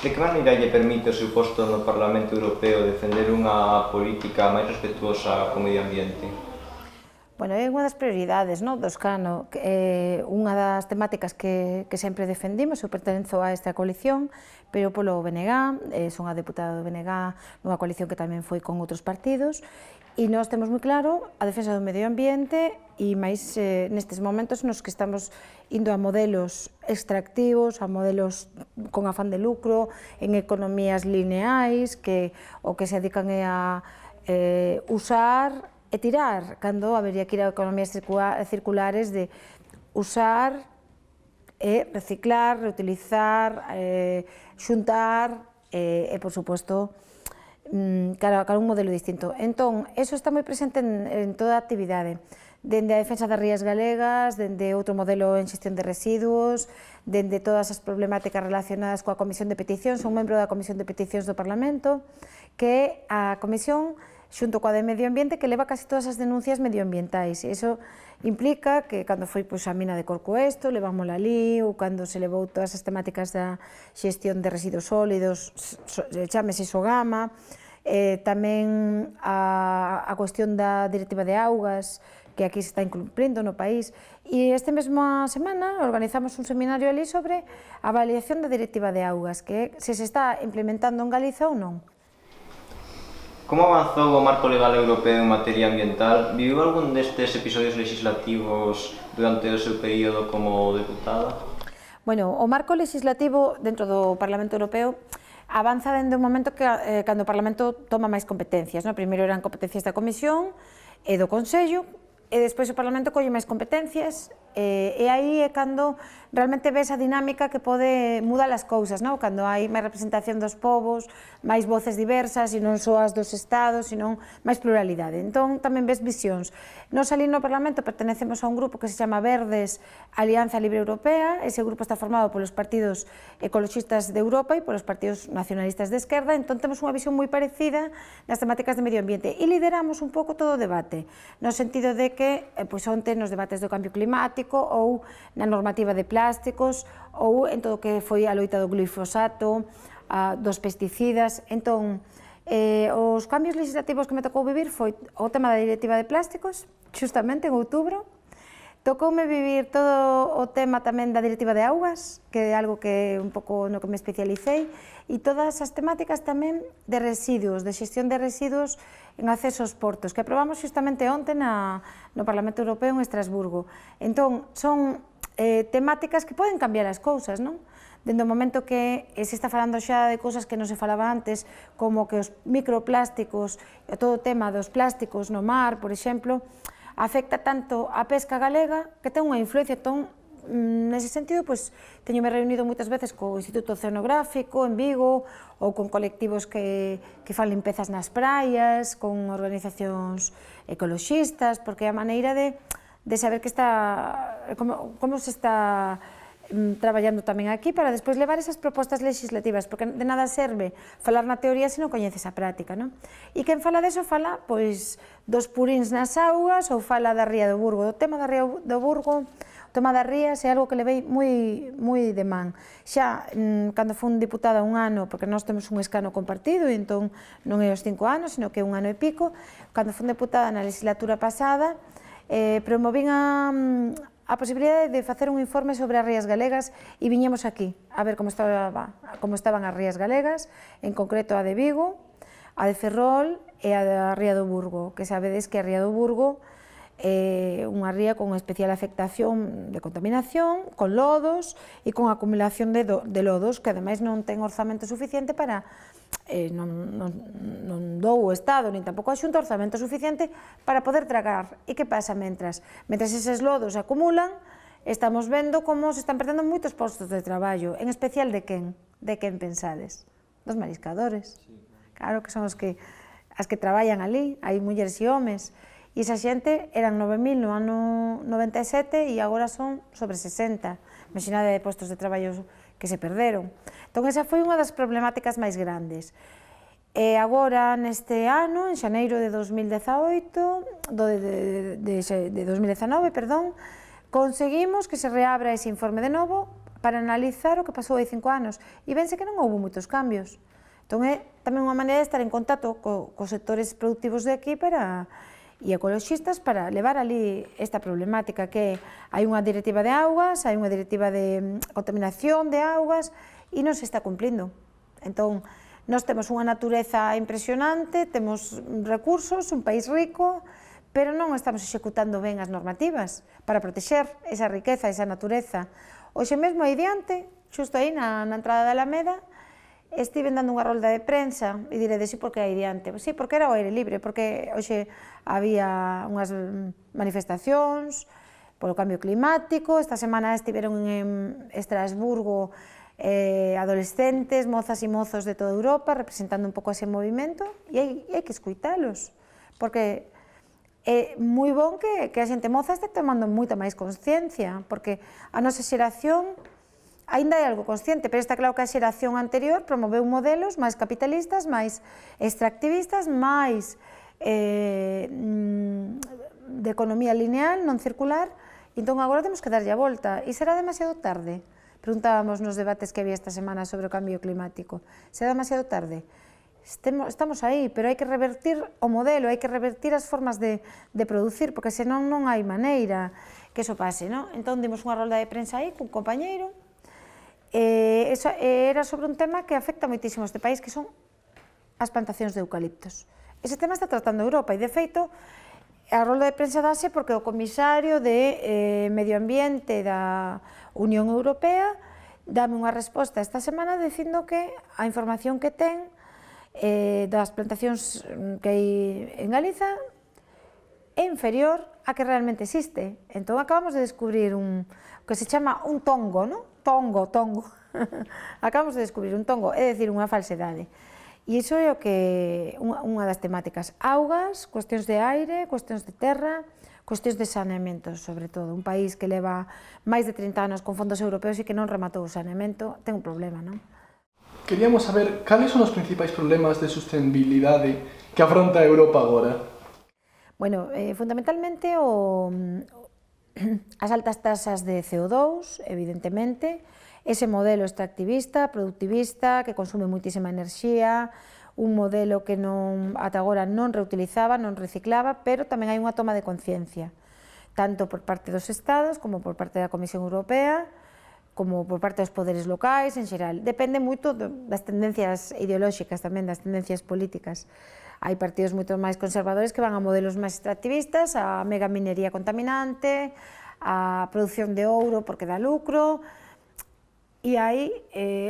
De que maneira lle permite o seu posto no Parlamento Europeo defender unha política máis respetuosa co medio ambiente? Bueno, é unha das prioridades do escano, unha das temáticas que sempre defendimos. Eu pertenzo a esta coalición, pero polo BNG, son a deputada do BNG nunha coalición que tamén foi con outros partidos, e nós temos moi claro a defensa do medio ambiente e máis nestes momentos nos que estamos indo a modelos extractivos, a modelos con afán de lucro, en economías lineais, que o que se dedican é a usar e tirar, cando habería que ir a economías circulares de usar e reciclar, reutilizar, xuntar e, por suposto, cara un modelo distinto. Entón, eso está moi presente en toda a actividade, dende a defensa das rías galegas, dende outro modelo en xestión de residuos, dende todas as problemáticas relacionadas coa Comisión de Peticións. Son membro da Comisión de Peticións do Parlamento, que é a comisión xunto coa de Medio Ambiente que leva casi todas as denuncias medioambientais. Iso implica que cando foi a mina de Corcoesto, levámola ali, ou cando se levou todas as temáticas da xestión de residuos sólidos, chámese Sogama, tamén a cuestión da Directiva de Augas, que aquí se está incumplindo no país. E esta mesma semana organizamos un seminario ali sobre a avaliación da Directiva de Augas, que se está implementando en Galiza ou non. Como avanzou o marco legal europeo en materia ambiental? Viviu algún destes episodios legislativos durante o seu período como deputada? Bueno, o marco legislativo dentro do Parlamento Europeo avanza dende o momento que cando o Parlamento toma máis competencias. Primeiro eran competencias da Comisión e do Consello, e despois o Parlamento colle máis competencias, e aí é cando realmente ves a dinámica que pode mudar as cousas, cando hai máis representación dos povos, máis voces diversas, e non só as dos estados, senón máis pluralidade. Entón, tamén ves visións. Nós ali no Parlamento pertenecemos a un grupo que se chama Verdes Alianza Libre Europea. Ese grupo está formado polos partidos ecologistas de Europa e polos partidos nacionalistas de esquerda. Entón, temos unha visión moi parecida nas temáticas de medio ambiente e lideramos un pouco todo o debate, no sentido de que, onte, nos debates do cambio climático ou na normativa de plásticos ou en todo o que foi a loita do glifosato, dos pesticidas. Entón, os cambios legislativos que me tocou vivir foi o tema da Directiva de Plásticos, xustamente en outubro. Tocoume vivir todo o tema tamén da Directiva de Augas, que é algo que un pouco no que me especialicei, e todas as temáticas tamén de residuos, de xestión de residuos en acceso aos portos, que aprobamos xustamente onte no Parlamento Europeo en Estrasburgo. Entón, son temáticas que poden cambiar as cousas, non? Dende o momento que se está falando xa de cousas que non se falaba antes, como que os microplásticos, e todo o tema dos plásticos no mar, por exemplo, afecta tanto a pesca galega que ten unha influencia. Entón, nese sentido, teñome reunido moitas veces co Instituto Oceanográfico en Vigo ou con colectivos que fan limpezas nas praias, con organizacións ecologistas, porque é a maneira de saber que como se está traballando tamén aquí para despois levar esas propostas legislativas, porque de nada serve falar na teoría se non coñeces a práctica, non? E quen fala deso fala, dos puríns nas augas ou fala da Ría do Burgo. O tema da Ría do Burgo, o tema das rías é algo que levei moi de man. Xa, cando fui diputada un ano, porque nós temos un escano compartido, e entón non é os 5 anos, sino que é un ano e pico, cando fui diputada na legislatura pasada, promovín a posibilidade de facer un informe sobre as rías galegas e viñemos aquí a ver como estaban as rías galegas, en concreto a de Vigo, a de Ferrol e a da Ría do Burgo, que sabedes que a Ría do Burgo é unha ría con especial afectación de contaminación, con lodos e con acumulación de lodos, que ademais non ten orzamento suficiente para non dou o Estado, nin tampouco a Xunta orzamento suficiente para poder tragar. E que pasa mentras? Mentras eses lodos acumulan, estamos vendo como se están perdendo moitos postos de traballo, en especial de quen? De quen pensades? Dos mariscadores. Claro que son as que traballan ali, hai mulleres e homes, e esa xente eran 9.000 no ano 97 e agora son sobre 60. Imaginade de postos de traballo que se perderon. Entón, esa foi unha das problemáticas máis grandes. E agora, neste ano, en xaneiro de 2019, conseguimos que se reabra ese informe de novo para analizar o que pasou hai 5 anos, e vense que non houve moitos cambios. Entón é tamén unha maneira de estar en contacto cos sectores productivos de aquí e ecologistas para levar ali esta problemática que hai unha directiva de augas, hai unha directiva de contaminación de augas e non se está cumplindo. Entón, nós temos unha natureza impresionante, temos recursos, un país rico, pero non estamos executando ben as normativas para protexer esa riqueza, esa natureza. Hoxe mesmo aí diante, xusto aí na entrada da Alameda, estive dando unha rolda de prensa e diredes, sí, porque aí diante? Sí, porque era o aire libre, porque hoxe había unhas manifestacións polo cambio climático, esta semana estiveron en Estrasburgo adolescentes, mozas e mozos de toda Europa representando un pouco ese movimento e hai que escuitalos, porque é moi bon que a xente moza este tomando moita máis consciencia, porque a nosa xeración aínda é algo consciente, pero está claro que a xeración anterior promoveu modelos máis capitalistas, máis extractivistas, máis de economía lineal, non circular, entón agora temos que darlle a volta, e será demasiado tarde? Preguntábamos nos debates que había esta semana sobre o cambio climático. Será demasiado tarde? Estamos aí, pero hai que revertir o modelo, hai que revertir as formas de producir, porque senón non hai maneira que eso pase, non? Entón, dimos unha rolda de prensa aí cun compañeiro, era sobre un tema que afecta moitísimo a este país, que son as plantacións de eucaliptos. Ese tema está tratando Europa, e de feito, a rolda de prensa dase porque o comisario de Medio Ambiente da Unión Europea dame unha resposta esta semana dicindo que a información que ten das plantacións que hai en Galiza é inferior a que realmente existe. Entón acabamos de descubrir un que se chama un tongo, non? Tongo. Acabamos de descubrir un tongo, é dicir, unha falsedade. E iso é o que unha das temáticas. Augas, cuestións de aire, cuestións de terra, cuestións de saneamento, sobre todo. Un país que leva máis de 30 anos con fondos europeus e que non rematou o saneamento, ten un problema, non? Queríamos saber cales son os principais problemas de sostenibilidade que afronta a Europa agora. Bueno, fundamentalmente as altas tasas de CO2, evidentemente, ese modelo extractivista, productivista, que consume moitísima enerxía, un modelo que ata agora non reutilizaba, non reciclaba, pero tamén hai unha toma de conciencia, tanto por parte dos Estados, como por parte da Comisión Europea, como por parte dos poderes locais, en xeral. Depende moito das tendencias ideolóxicas tamén, das tendencias políticas. Hai partidos moito máis conservadores que van a modelos máis extractivistas, a mega minería contaminante, a produción de ouro porque dá lucro, e hai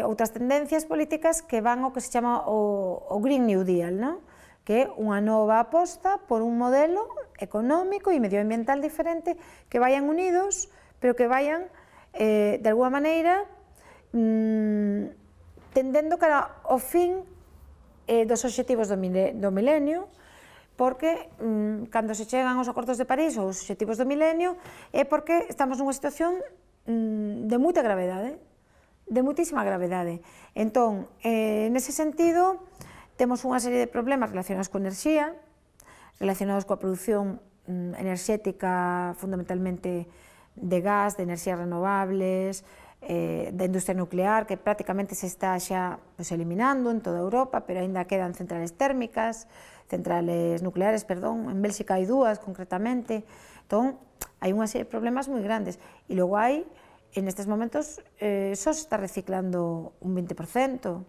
outras tendencias políticas que van ao que se chama o Green New Deal, non? Que é unha nova aposta por un modelo económico e medioambiental diferente que vayan unidos, pero que vayan, de alguma maneira, tendendo cara ao fin dos obxectivos do milenio, porque cando se chegan aos acordos de París ou os obxectivos do milenio é porque estamos nunha situación de moita gravedade, de muitísima gravedade. Entón, nese sentido, temos unha serie de problemas relacionados coa enerxía, relacionados coa produción enerxética fundamentalmente de gas, de enerxías renovables, da industria nuclear, que prácticamente se está xa eliminando en toda Europa, pero aínda quedan centrales térmicas, centrales nucleares, perdón, en Bélxica hai dúas concretamente. Entón, hai unha serie de problemas moi grandes. E logo hai, en estes momentos, só se está reciclando un 20%,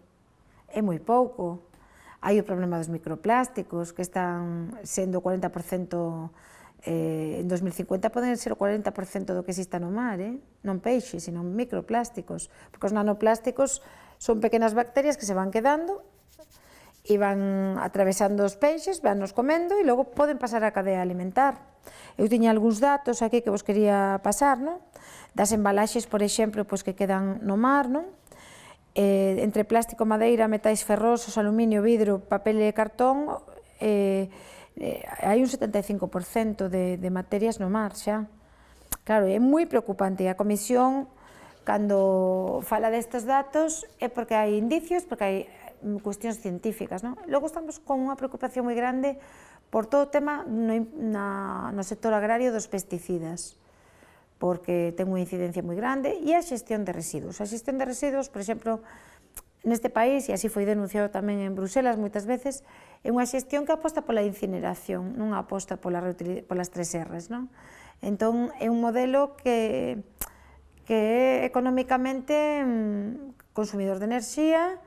é moi pouco. Hai o problema dos microplásticos, que están sendo 40%, en 2050 poden ser o 40% do que exista no mar, non peixes, sino microplásticos, porque os nanoplásticos son pequenas bacterias que se van quedando e van atravesando os peixes, van nos comendo e logo poden pasar á cadea alimentar. Eu tiña algúns datos aquí que vos quería pasar, non? Das embalaxes, por exemplo, que quedan no mar, non? Entre plástico, madeira, metais ferrosos, aluminio, vidro, papel e cartón, hai un 75% de materias no mar xa. Claro, é moi preocupante. A Comisión, cando fala destes datos, é porque hai indicios, porque hai cuestións científicas, non? Logo estamos con unha preocupación moi grande por todo o tema no sector agrario dos pesticidas, porque ten unha incidencia moi grande, e a xestión de residuos. A xestión de residuos, por exemplo, neste país, e así foi denunciado tamén en Bruselas moitas veces, é unha xestión que aposta pola incineración, non aposta polas 3Rs, non? Entón, é un modelo que é económicamente consumidor de enerxía,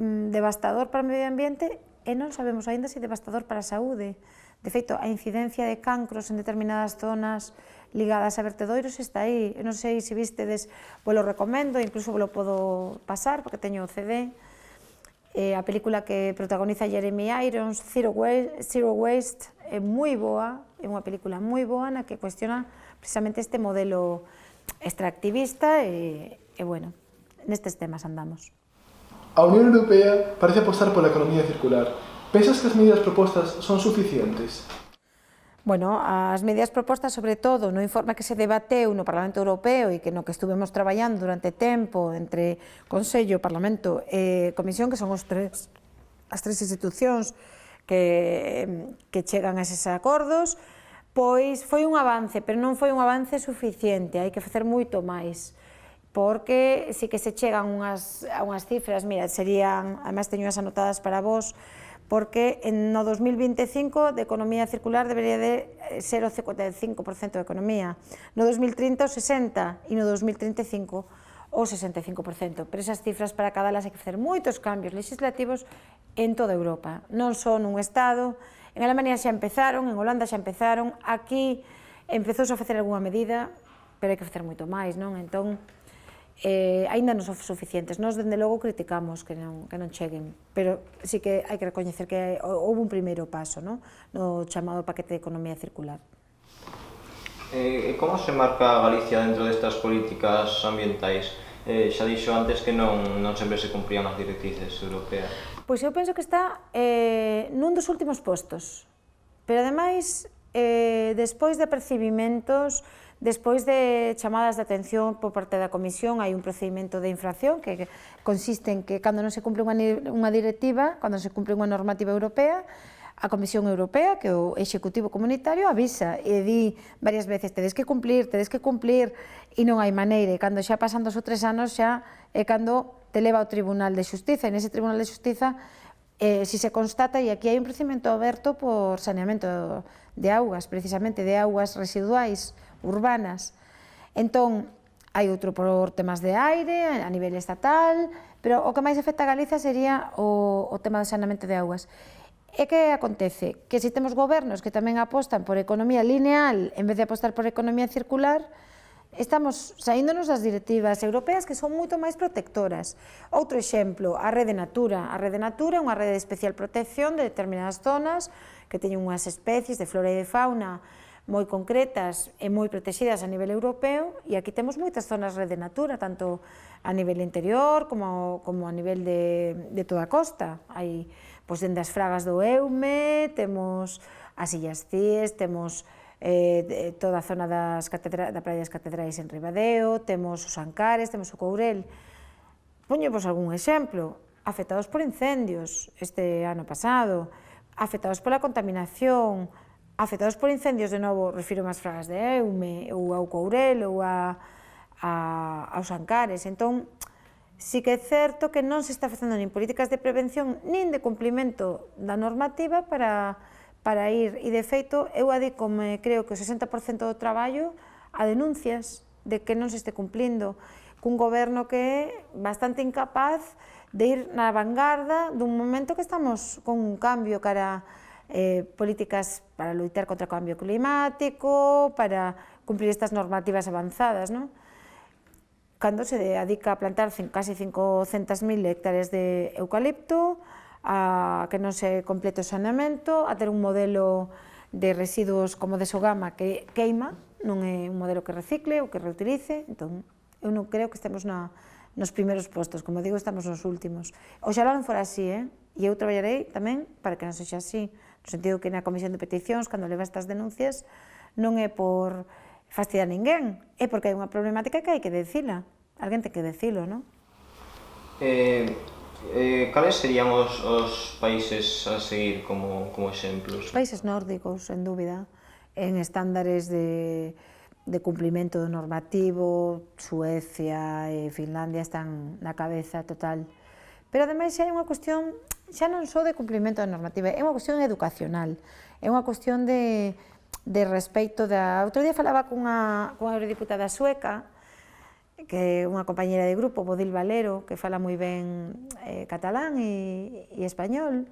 devastador para o medio ambiente, e non sabemos aínda se devastador para a saúde. De feito, a incidencia de cancros en determinadas zonas ligadas a vertedoiros está aí. Eu non sei se vistedes, vos lo recomendo, incluso vos lo podo pasar, porque teño o CD, a película que protagoniza Jeremy Irons, Zero Waste, é moi boa, é unha película moi boa na que cuestiona precisamente este modelo extractivista e bueno, nestes temas andamos. A Unión Europea parece apostar pola economía circular. Pensas que as medidas propostas son suficientes? Bueno, as medidas propostas, sobre todo, no informe que se debateu no Parlamento Europeo e que no que estuvemos traballando durante tempo entre Consello, Parlamento e Comisión, que son as tres institucións que chegan a eses acordos, pois foi un avance, pero non foi un avance suficiente, hai que facer moito máis, porque si que se chegan a unhas cifras, mira, serían, además teño as anotadas para vos, porque no 2025 de economía circular debería de ser o 55% da economía, no 2030 o 60% e no 2035 o 65%, pero esas cifras para cada las hai que facer moitos cambios legislativos en toda Europa, non só nun Estado. En Alemania xa empezaron, en Holanda xa empezaron, aquí empezouse a facer algunha medida, pero hai que facer moito máis, non? Entón, aínda non son suficientes. Nós, dende logo, criticamos que non cheguen, pero sí que hai que recoñecer que houve un primeiro paso, non? No chamado paquete de economía circular. Como se marca Galicia dentro destas políticas ambientais? Xa dixo antes que non sempre se cumprían as directrices europeas. Pois eu penso que está nun dos últimos postos, pero ademais, despois de apercibimentos, despois de chamadas de atención por parte da Comisión, hai un procedimento de infracción que consiste en que cando non se cumpre unha directiva, cando se cumpre unha normativa europea, a Comisión Europea, que é o Executivo Comunitario, avisa e di varias veces tedes que cumplir, e non hai maneira, e cando xa pasan 2 ou 3 anos xa é cando te leva ao Tribunal de Xustiza, e nese Tribunal de Xustiza si se constata, e aquí hai un procedimento aberto por saneamento de augas, precisamente de augas residuais urbanas. Entón, hai outro por temas de aire a nivel estatal, pero o que máis afecta a Galicia sería o tema do saneamento de augas. E que acontece? Que se temos gobernos que tamén apostan por economía lineal en vez de apostar por economía circular, estamos saíndonos das directivas europeas que son moito máis protectoras. Outro exemplo, a Rede Natura. A Rede Natura é unha rede de especial protección de determinadas zonas que teñen unhas especies de flora e de fauna moi concretas e moi protegidas a nivel europeo, e aquí temos moitas zonas Rede Natura, tanto a nivel interior como a nivel de toda a costa. Hai pois dende as fragas do Eume, temos as Illas Cíes, temos toda a zona da Praia das Catedrais en Ribadeo, temos os Ancares, temos o Courel. Poñevos algún exemplo, afectados por incendios este ano pasado, afectados pola contaminación, afectados por incendios, de novo, refiro ás fragas de Eume, ou ao Courel, ou aos Ancares. Entón, sí que é certo que non se está facendo nin políticas de prevención nin de cumplimento da normativa para ir, e de feito eu adícome, creo que o 60% do traballo a denuncias de que non se este cumplindo, cun goberno que é bastante incapaz de ir na vanguarda dun momento que estamos con un cambio cara políticas para loitar contra o cambio climático, para cumplir estas normativas avanzadas, non? Cando se dedica a plantar casi 500.000 hectáreas de eucalipto, a que non se complete o saneamento, a ter un modelo de residuos como de Sogama que queima, non é un modelo que recicle ou que reutilice. Entón, eu non creo que estemos nos primeiros postos, como digo, estamos nos últimos. Oxalá non fora así, e eu traballarei tamén para que non sexa así, no sentido que na Comisión de Peticións, cando leva estas denuncias, non é por fastidiar ninguén, é porque hai unha problemática que hai que decila, alguén ten que decilo, non? Cales serían os países a seguir como exemplos? Os países nórdicos, sen dúbida, en estándares de de cumprimento do normativo, Suecia e Finlandia están na cabeza total. Pero ademais xa é unha cuestión, xa non só de cumprimento da normativa, é unha cuestión educacional, é unha cuestión de respeito da... Outro día falaba cunha eurodiputada sueca, que é unha compañera de grupo, Bodil Valero, que fala moi ben catalán e español,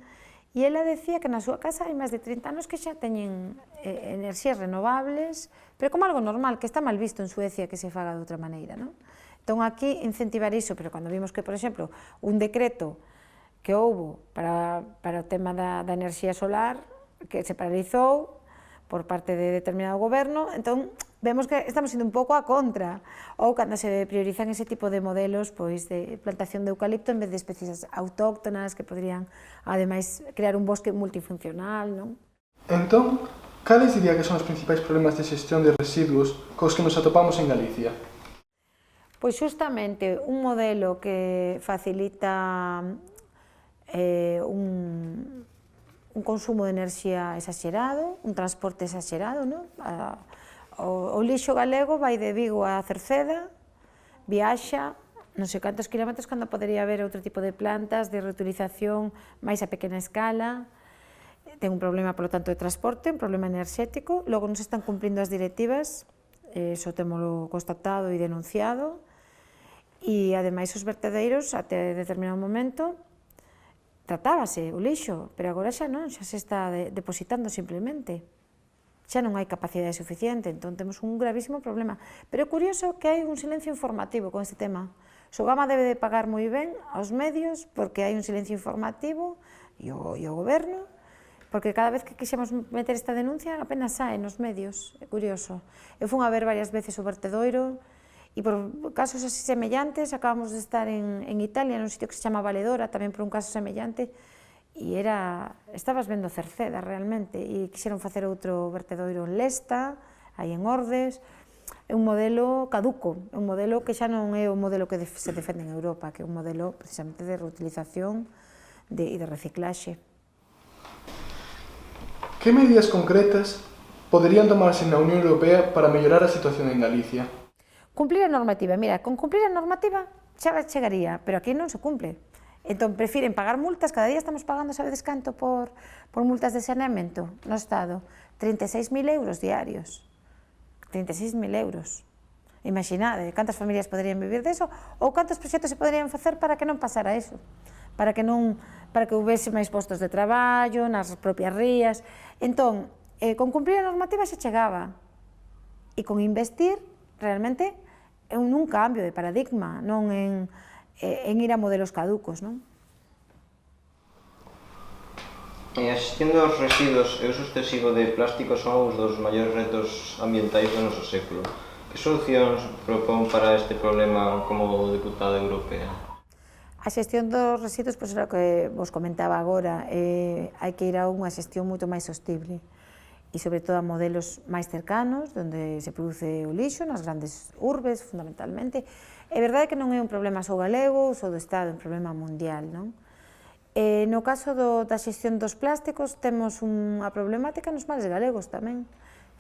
e ela decía que na súa casa hai máis de 30 anos que xa teñen enerxías renovables, pero como algo normal, que está mal visto en Suecia que se faga de outra maneira, non? Entón, aquí, incentivar iso, pero cando vimos que, por exemplo, un decreto que houbo para o tema da enerxía solar, que se paralizou por parte de determinado goberno, entón, vemos que estamos indo un pouco a contra, ou cando se priorizan ese tipo de modelos pois de plantación de eucalipto en vez de especies autóctonas que poderían, ademais, crear un bosque multifuncional, non? Entón, cales diría que son os principais problemas de xestión de residuos cos que nos atopamos en Galicia? Pois xustamente un modelo que facilita un consumo de enerxía exagerado, un transporte exagerado, non? O lixo galego vai de Vigo a Cerceda, viaxa non sei cantos kilómetros cando podería haber outro tipo de plantas de reutilización máis a pequena escala. Ten un problema, polo tanto, de transporte, un problema enerxético, logo non se están cumprindo as directivas, iso témolo constatado e denunciado, e ademais os vertedeiros, até determinado momento, tratábase o lixo, pero agora xa non, xa se está depositando simplemente. Xa non hai capacidade suficiente, entón temos un gravísimo problema. Pero é curioso que hai un silencio informativo con este tema. Sogama debe de pagar moi ben aos medios porque hai un silencio informativo e o goberno, porque cada vez que quixemos meter esta denuncia apenas sae nos medios, é curioso. Eu fui a ver varias veces o vertedoiro e por casos así semellantes acabamos de estar en Italia, nun sitio que se chama Valedora, tamén por un caso semellante, e estabas vendo Cerceda realmente, e quixeron facer outro vertedoiro en Lesta, aí en Ordes. É un modelo caduco, é un modelo que xa non é o modelo que se defende en Europa, que é un modelo precisamente de reutilización e de reciclaxe. Que medidas concretas poderían tomarse na Unión Europea para mellorar a situación en Galicia? Cumplir a normativa. Mira, con cumplir a normativa xa chegaría, pero aquí non se cumple. Entón, prefiren pagar multas, cada día estamos pagando, sabedes canto, por multas de saneamento no Estado? 36.000 euros diarios. 36.000 euros. Imaginade, cantas familias poderían vivir deso, ou cantos proxectos se poderían facer para que non pasara eso, para que houvese máis postos de traballo, nas propias rías. Entón, con cumplir a normativa se chegaba, e con investir, realmente, nun cambio de paradigma, non en ir a modelos caducos, non? A xestión dos residuos e o uso excesivo de plásticos son os dos maiores retos ambientais do noso século. Que solucións propón para este problema como deputada europea? A xestión dos residuos, pois era o que vos comentaba agora, hai que ir a unha xestión moito máis sostible e sobre todo a modelos máis cercanos, onde se produce o lixo, nas grandes urbes, fundamentalmente. É verdade que non é un problema só galego, só do Estado, é un problema mundial, non? No caso da xestión dos plásticos, temos unha problemática nos mares galegos tamén.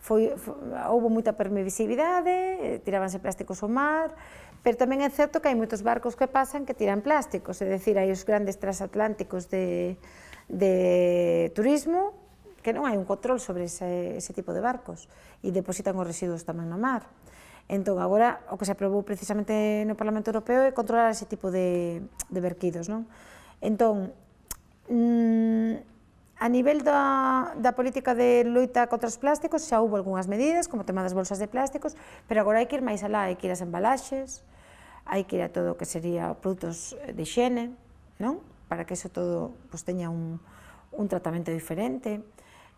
Houve moita permisividade, tirábanse plásticos ao mar, pero tamén é certo que hai moitos barcos que pasan que tiran plásticos, é dicir, hai os grandes transatlánticos de turismo, que non hai un control sobre ese tipo de barcos e depositan os residuos tamén no mar. Entón, agora, o que se aprobou precisamente no Parlamento Europeo é controlar ese tipo de verquidos, non? Entón, a nivel da política de loita contra os plásticos xa houve algunhas medidas, como o tema das bolsas de plásticos, pero agora hai que ir máis alá, hai que ir ás embalaxes, hai que ir a todo o que sería produtos de higiene, non? Para que eso todo teña un tratamento diferente.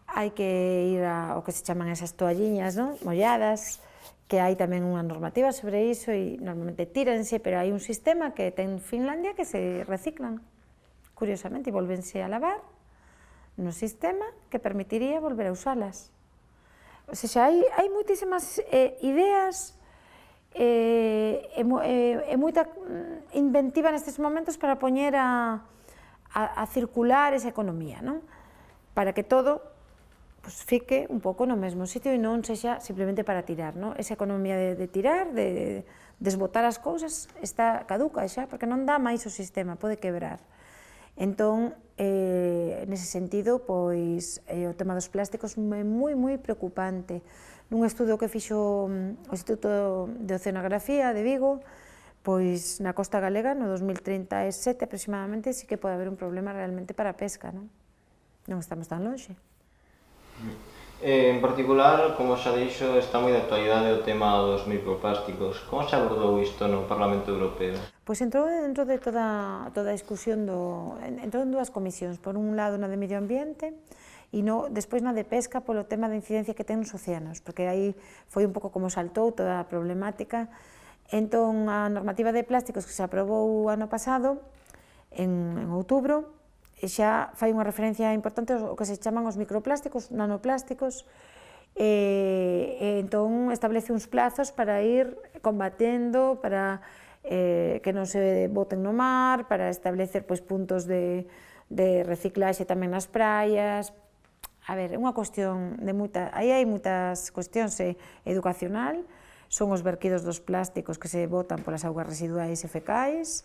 Hai que ir ao que se chaman esas toalliñas, non? Molladas, que hai tamén unha normativa sobre iso e normalmente tíranse, pero hai un sistema que ten Finlandia que se reciclan, curiosamente, e volvense a lavar no sistema que permitiría volver a usalas. O sea, hai moitísimas ideas e moita inventiva nestes momentos para poñer a circular esa economía, non? Para que todo pues, fique un pouco no mesmo sitio e non sexa simplemente para tirar, non? Esa economía de tirar, de desbotar as cousas, está caduca xa, porque non dá máis o sistema, pode quebrar. Entón, nese sentido, pois, o tema dos plásticos é moi preocupante. Nun estudo que fixo o Instituto de Oceanografía de Vigo, pois na costa galega, no 2037 aproximadamente, sí que pode haber un problema realmente para a pesca, non? Non estamos tan lonxe. En particular, como xa dixo, está moi de actualidade o tema dos microplásticos. Como se abordou isto no Parlamento Europeo? Pois entrou dentro de toda a discusión entrou en dúas comisións, por un lado na de Medio Ambiente e despois na de Pesca polo tema da incidencia que ten nos océanos, porque aí foi un pouco como saltou toda a problemática. Entón, a normativa de plásticos que se aprobou o ano pasado, en outubro, xa fai unha referencia importante ao que se chaman os microplásticos, nanoplásticos, e entón establece uns plazos para ir combatendo, para que non se boten no mar, para establecer puntos de reciclaxe tamén nas praias. A ver, é unha cuestión de aí hai moitas cuestións educacional, son os verquidos dos plásticos que se botan polas augas residuais e fecais,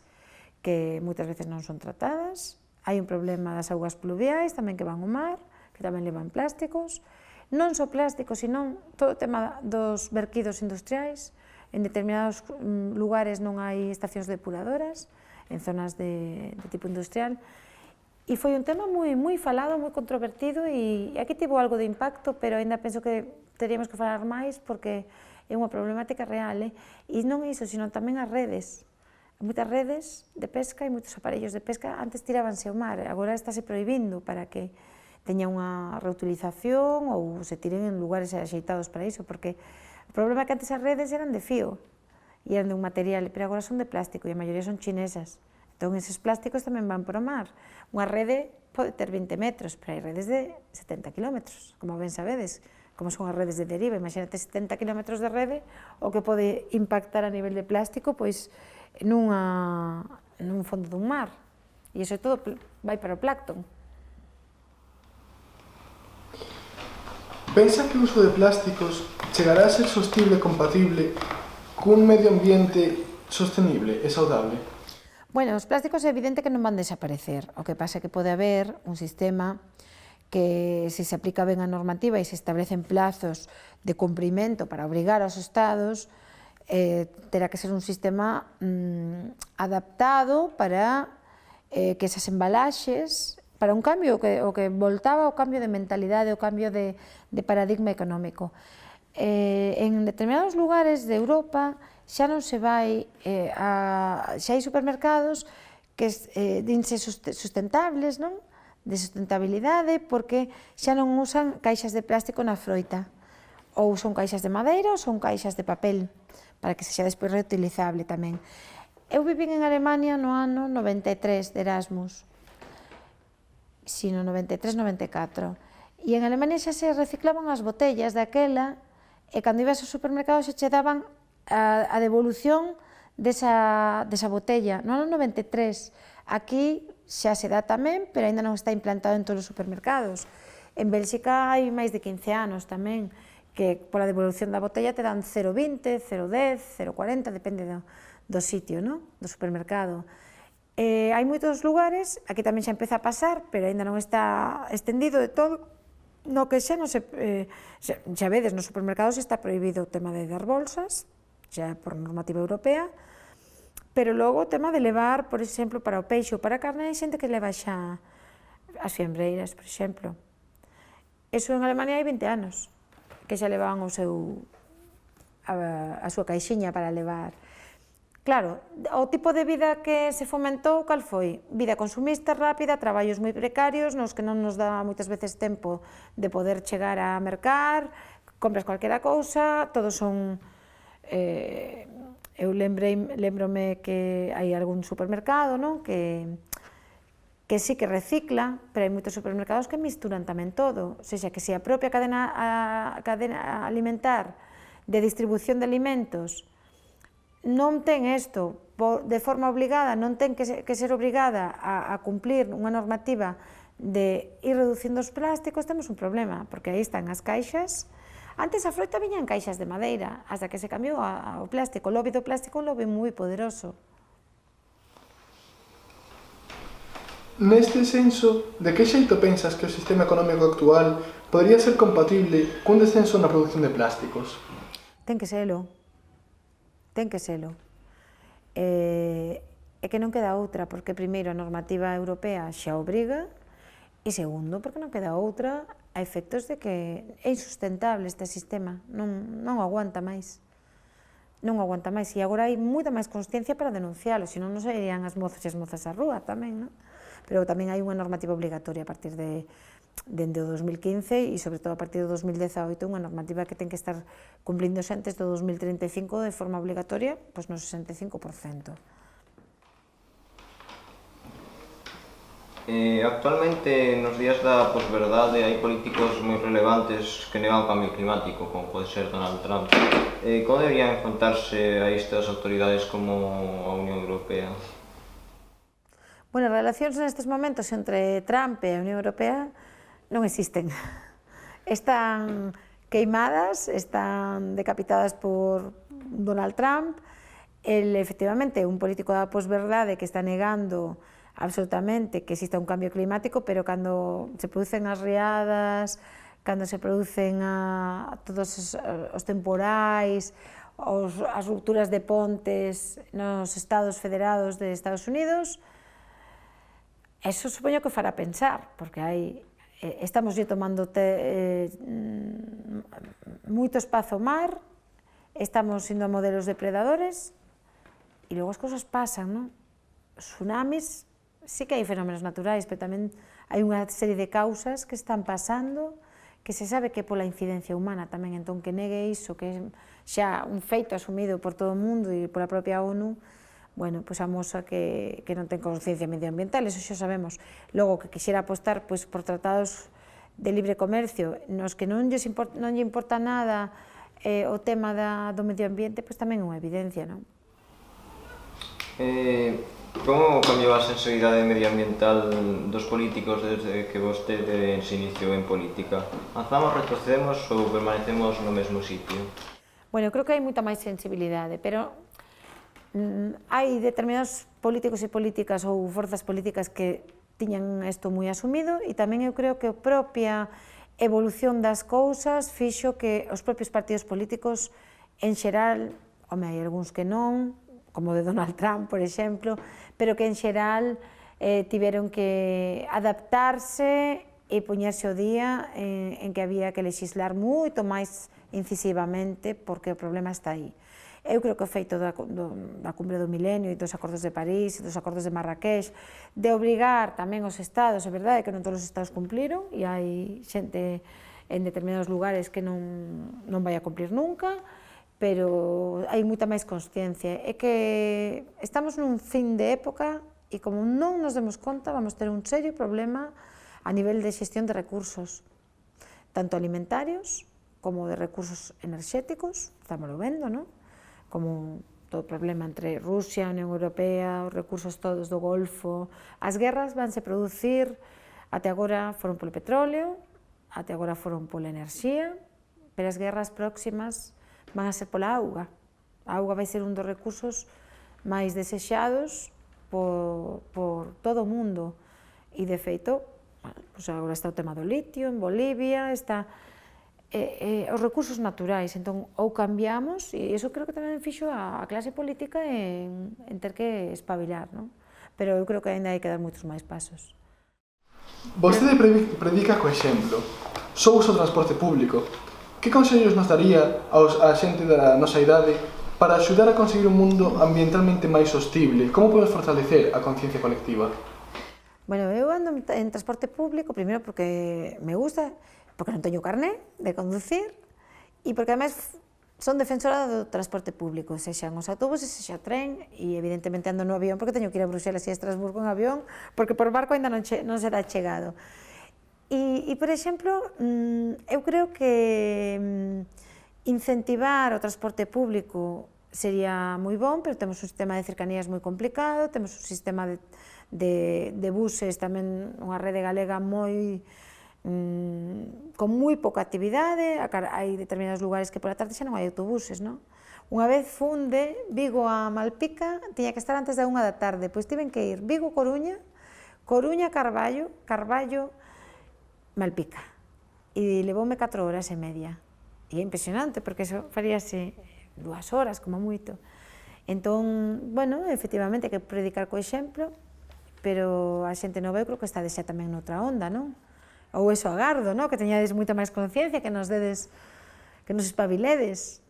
que moitas veces non son tratadas. Hai un problema das augas pluviais tamén que van ao mar, que tamén levan plásticos. Non só plásticos, senón todo o tema dos verquidos industriais. En determinados lugares non hai estacións depuradoras, en zonas de tipo industrial. E foi un tema moi falado, moi controvertido, e aquí tivo algo de impacto, pero ainda penso que teríamos que falar máis porque é unha problemática real, e non iso, sino tamén as redes. Moitas redes de pesca e moitos aparellos de pesca antes tirábanse ao mar, agora estáse prohibindo para que teña unha reutilización ou se tiren en lugares axeitados para iso, porque o problema é que antes as redes eran de fío e eran de un material, pero agora son de plástico e a maioría son chinesas. Entón, eses plásticos tamén van por o mar. Unha rede pode ter 20 metros, pero hai redes de 70 kilómetros, como ben sabedes, como son as redes de deriva. Imagínate 70 kilómetros de rede, o que pode impactar a nivel de plástico, pois, nun fondo dun mar, e iso todo vai para o plancton. Pensa que o uso de plásticos chegará a ser sostible e compatible cun medio ambiente sostenible e saudable? Bueno, os plásticos é evidente que non van desaparecer, o que pasa é que pode haber un sistema que, se se aplica ben a normativa e se establecen plazos de cumprimento para obrigar aos Estados, terá que ser un sistema adaptado para que esas embalaxes, para un cambio, o que voltaba ao cambio de mentalidade, o cambio de paradigma económico. En determinados lugares de Europa xa non se vai, xa hai supermercados que dinse sustentables, non? De sustentabilidade, porque xa non usan caixas de plástico na froita, ou son caixas de madeira ou son caixas de papel, para que sexa despois reutilizable tamén. Eu vivín en Alemania no ano 93 de Erasmus, sino 93-94, e en Alemania xa se reciclaban as botellas daquela, e cando ibas ao supermercado xa che daban a devolución desa botella, no ano 93. Aquí xa se dá tamén, pero aínda non está implantado en todos os supermercados. En Bélxica hai máis de 15 anos tamén, que pola devolución da botella te dan 0,20, 0,10, 0,40, depende do sitio, do supermercado. Hai moitos lugares, aquí tamén xa empeza a pasar, pero aínda non está extendido de todo, no que xa non se... xa vedes, nos supermercados está prohibido o tema de dar bolsas, xa por normativa europea, pero logo o tema de levar, por exemplo, para o peixe ou para a carne, hai xente que leva xa as fiambreiras, por exemplo. Eso en Alemania hai 20 anos, que xa levaban a súa caixiña para levar. Claro, o tipo de vida que se fomentou, cal foi? Vida consumista rápida, traballos moi precarios, nos que non nos dá moitas veces tempo de poder chegar a mercar, compras calquera cousa, todos son... Eu lembrome que hai algún supermercado, que sí que recicla, pero hai moitos supermercados que misturan tamén todo, ou seja, que se a propia cadena alimentar de distribución de alimentos non ten isto de forma obligada, non ten que ser obrigada a cumplir unha normativa de ir reducindo os plásticos, temos un problema, porque aí están as caixas. Antes a froita viña en caixas de madeira, hasta que se cambiou ao plástico. O lobby do plástico é un lobby moi poderoso. Neste senso, de que xeito pensas que o sistema económico actual podría ser compatible cun descenso na produción de plásticos? Ten que selo. Ten que selo. É que non queda outra, porque primeiro a normativa europea xa obriga, e segundo, porque non queda outra a efectos de que é insustentable este sistema, non aguanta máis. Non aguanta máis, e agora hai moita máis consciencia para denunciálo, senón non sairían as mozas e as mozas á rúa tamén, non? Pero tamén hai unha normativa obligatoria a partir dende o 2015 e sobre todo a partir do 2018 unha normativa que ten que estar cumplindose antes do 2035 de forma obligatoria, pois no 65%. Actualmente, nos días da posverdade, hai políticos moi relevantes que negan o cambio climático, como pode ser Donald Trump. Como deberían enfrontarse a isto as autoridades como a Unión Europea? Bueno, as relacións nestes momentos entre Trump e a Unión Europea non existen. Están queimadas, están decapitadas por Donald Trump. El, efectivamente, é un político da posverdade que está negando absolutamente que exista un cambio climático, pero cando se producen as riadas, cando se producen todos os temporais, as rupturas de pontes nos Estados Federados de Estados Unidos, eso supoño que fará pensar, porque estamos tomando moito espazo mar, estamos indo a modelos depredadores, e logo as cousas pasan, non? Tsunamis, sí que hai fenómenos naturais, pero tamén hai unha serie de causas que están pasando, que se sabe que é pola incidencia humana tamén, entón que negue iso, que é xa un feito asumido por todo o mundo e pola propia ONU, bueno, pois amosa que non ten consciencia medioambiental, eso xa sabemos. Logo, que quixera apostar pois, por tratados de libre comercio, nos que non lle importa nada o tema do medio ambiente, pois tamén é unha evidencia, non? Como cambiou a sensibilidade medioambiental dos políticos desde que vostede se iniciou en política? Avanzamos, retrocedemos ou permanecemos no mesmo sitio? Bueno, eu creo que hai moita máis sensibilidade, pero hai determinados políticos e políticas ou forzas políticas que tiñan isto moi asumido, e tamén eu creo que a propia evolución das cousas fixo que os propios partidos políticos, en xeral, home, hai algúns que non, como de Donald Trump, por exemplo, pero que en xeral tiveron que adaptarse e poñerse o día en que había que legislar moito máis incisivamente porque o problema está aí. Eu creo que o feito da cumbre do milenio e dos acordos de París e dos acordos de Marrakech, de obrigar tamén os estados, é verdade que non todos os estados cumpliron e hai xente en determinados lugares que non vai a cumplir nunca, pero hai moita máis consciencia. É que estamos nun fin de época e como non nos demos conta vamos ter un serio problema a nivel de xestión de recursos, tanto alimentarios como de recursos enerxéticos, estamos vendo, non? Como todo o problema entre Rusia, a Unión Europea, os recursos todos do Golfo. As guerras vanse producir, até agora foron polo petróleo, até agora foron pola enerxía, pero as guerras próximas van a ser pola auga. A auga vai ser un dos recursos máis desexados por todo o mundo. E, de feito, agora está o tema do litio en Bolivia, está os recursos naturais. Entón, ou cambiamos, e iso creo que tamén fixo a clase política en ter que espabilar, non? Pero eu creo que ainda hai que dar moitos máis pasos. Vostede predica co exemplo. Só usa o transporte público. Que consellos nos daría á xente da nosa idade para axudar a conseguir un mundo ambientalmente máis sostible? Como podemos fortalecer a conciencia colectiva? Bueno, eu ando en transporte público, primeiro porque me gusta, porque non teño carné de conducir, e porque ademais son defensora do transporte público, sexan os autobuses, sexa tren, e evidentemente ando no avión porque teño que ir a Bruxelas e a Estrasburgo en avión, porque por barco ainda non será chegado. E, por exemplo, eu creo que incentivar o transporte público sería moi bon, pero temos un sistema de cercanías moi complicado, temos un sistema de buses, tamén unha rede galega moi con moi pouca actividade, hai determinados lugares que pola tarde xa non hai autobuses, non? Unha vez funde Vigo a Malpica, tiña que estar antes da 1 da tarde, pois tiven que ir Vigo-Coruña, Coruña-Carballo, Carballo-Malpica. E levoume 4 horas e media. E é impresionante, porque eso faríase 2 horas, como moito. Entón, bueno, efectivamente, hai que predicar co exemplo, pero a xente nova eu creo que está xa tamén noutra onda, non? Ou eso agardo, non? Que teñades moita máis conciencia, que nos dedes, que nos espabiledes.